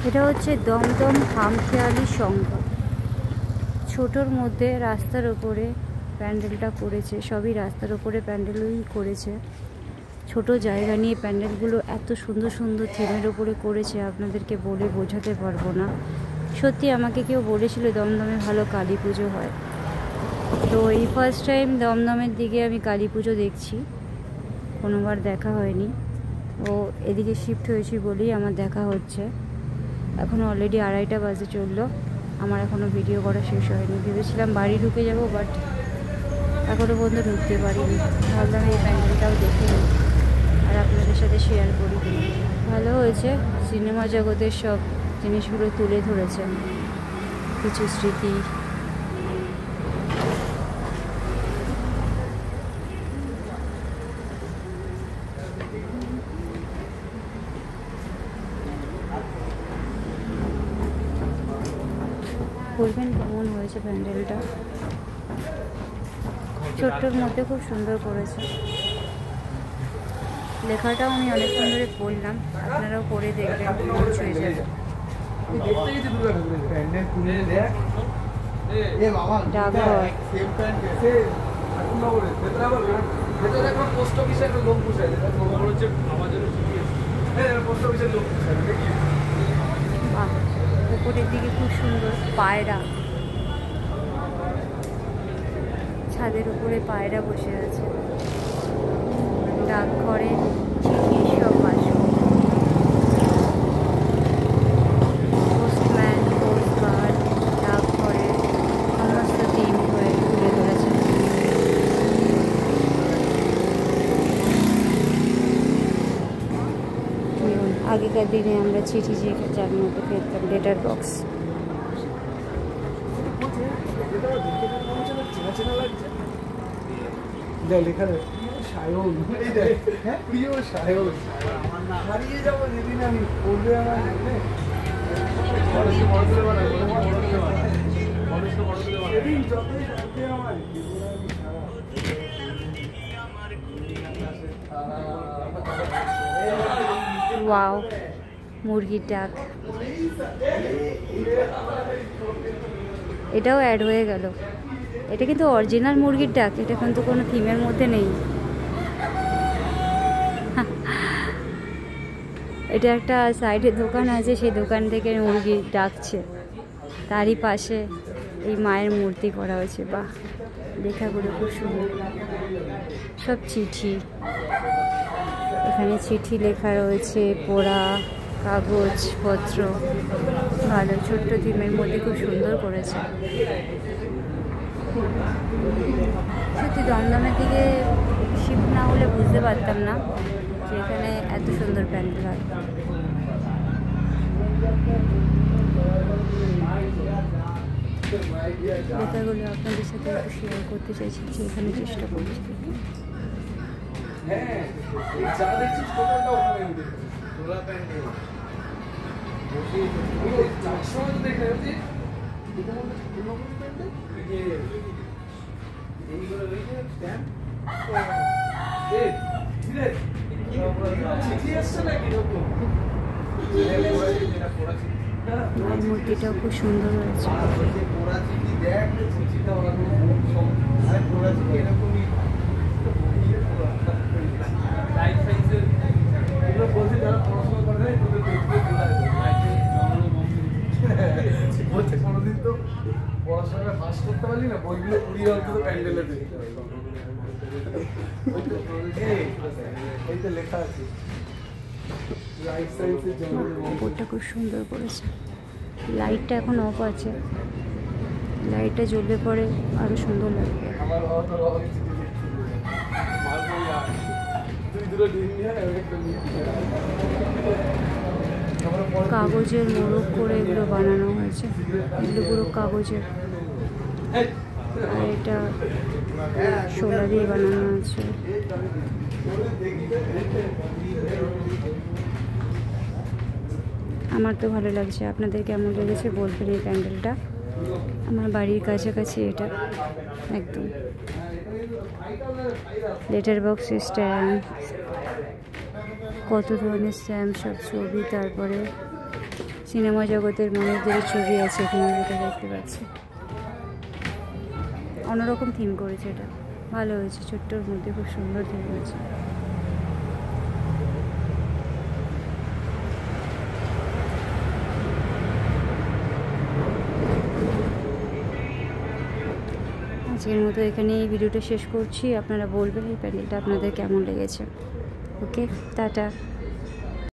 এটা হচ্ছে দমদম খামখেয়ালি সংঘ। ছোটোর মধ্যে রাস্তার ওপরে প্যান্ডেলটা করেছে, সবই রাস্তার ওপরে প্যান্ডেলই করেছে। ছোট জায়গা নিয়ে প্যান্ডেলগুলো এত সুন্দর সুন্দর থিমের ওপরে করেছে, আপনাদেরকে বলে বোঝাতে পারবো না। সত্যি আমাকে কেউ বলেছিল দমদমে ভালো কালী পুজো হয়, তো এই ফার্স্ট টাইম দমদমের দিকে আমি কালী পুজো দেখছি, কোনোবার দেখা হয়নি। ও এদিকে শিফট হয়েছি বলেই আমার দেখা হচ্ছে। এখন অলরেডি 2:30 বাজে চললো, আমার এখনও ভিডিও করা শেষ হয়নি। ভেবেছিলাম বাড়ি ঢুকে যাব, বাট এখনও পর্যন্ত ঢুকতে পারিনি। ভাবলাম এই প্যান্ডেলটাও দেখে নিই আর আপনাদের সাথে শেয়ার করি। ভালো হয়েছে, সিনেমা জগতের সব জিনিসগুলো তুলে ধরেছেন, কিছু স্মৃতি। বলবেন কেমন হয়েছে প্যান্ডেলটা? ছোট্টর মধ্যে খুব সুন্দর করেছে। লেখাটাও আমি অনেকক্ষণ ধরে পড়লাম, আপনারাও পড়ে দেখবেন, মঞ্চ হয়ে যাবে। ডাকঘর, উপরের দিকে খুব সুন্দর পায়রা, ছাদের উপরে পায়রা বসে আছে। ডাকঘরে চিঠির সব বাসন, পোস্টম্যান, পোস্টকার্ড, ডাকঘরে সমস্ত থিম হয়ে তুলে ধরেছে। আগেকার দিনে আমরা চিঠি যার মধ্যে ফেলতাম, লেটার বক্স। হারিয়ে যাবো যেদিন আমি পড়বে আমার ওয়াও, মুরগির ডাক, এটাও অ্যাড হয়ে গেল। এটা কিন্তু অরিজিনাল মুরগির ডাক, এটা কিন্তু কোনো থিমের মধ্যে নেই। এটা একটা সাইডে দোকান আছে, সেই দোকান থেকে মুরগি ডাকছে, তারই পাশে এই মায়ের মূর্তি করা হয়েছে। বাহ, লেখাগুলো খুব সুন্দর, সব চিঠি। এখানে চিঠি লেখা রয়েছে, পোড়া কাগজপত্র। ভালো, ছোট্ট থিমের মধ্যে খুব সুন্দর করেছে। সত্যি দমদমের দিকে শিফট না হলে বুঝতে পারতাম না যে এখানে এত সুন্দর প্যান্ডেল হয়। লেখাগুলো আপনাদের সাথে একটু শেয়ার করতে চাইছি, যে এখানে চেষ্টা করছি। মায়ের মূর্তিটাও খুব সুন্দর হয়েছে। কোনোদিন তো পড়াশোনাটা পাস করতে পারলি না, বইগুলো পুড়িয়ে অন্তত প্যান্ডেলে এই তো লেখা আছে। উপরটা খুব সুন্দর করেছে। লাইটটা এখন অফ আছে, লাইটটা জ্বললে পরে আরো সুন্দর লাগবে। কাগজের মোড়ক করে এগুলো বানানো হয়েছে, এগুলো পুরো কাগজের। আর এটা শোলা দিয়ে বানানো আছে। আমার তো ভালো লাগছে, আপনাদের কেমন লেগেছে বলবেন। এই প্যান্ডেলটা আমার বাড়ির কাছাকাছি, এটা একদম। লেটার বক্স স্ট্যাম্প, কত ধরনের স্ট্যাম্প, সব ছবি, তারপরে সিনেমা জগতের মানুষদের ছবি আছে এখানে, যেটা দেখতে পাচ্ছি। অন্যরকম থিম করেছে, এটা ভালো হয়েছে, ছোট্টর মধ্যে খুব সুন্দর থিম হয়েছে। আজকের মতো এখানে এই ভিডিওটা শেষ করছি। আপনারা বলবেন এই প্যান্ডেলটা আপনাদের কেমন লেগেছে। ওকে, টাটা।